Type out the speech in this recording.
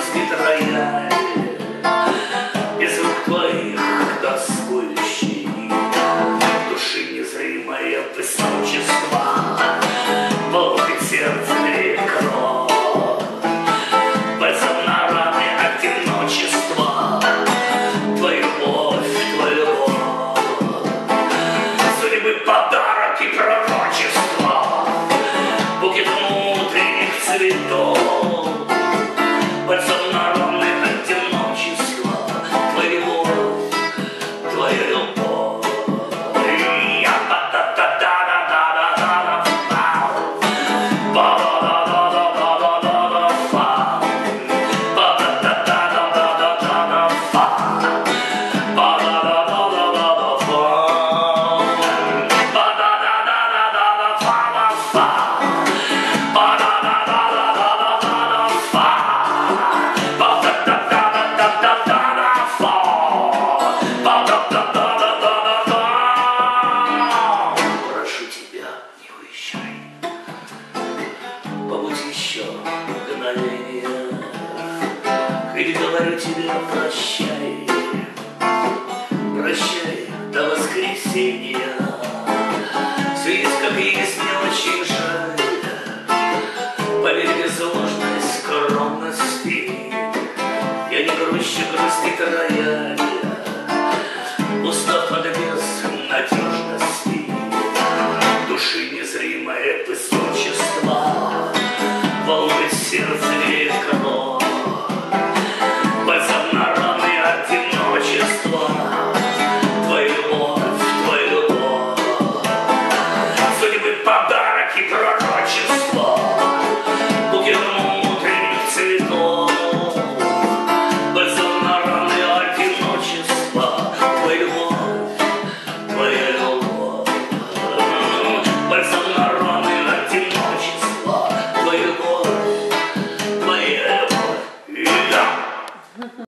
грустит рояль, и звук твоих тоскующий, души незримое высочество, волнует сердце велико, бальзам на раны одиночества, твою любовь, твою любовь, судьбы подарок и пророчество, букет внутренних цветов, бальзам на раны одиночества, твою любовь, твою любовь. Побудь еще мгновение, хоть говорю тебе прощай, прощай до воскресенья. Все есть как есть, мне очень жаль, поверь, без ложной скромности я не грущу, грустит рояль, устав от безнадежности, души незримое высочество.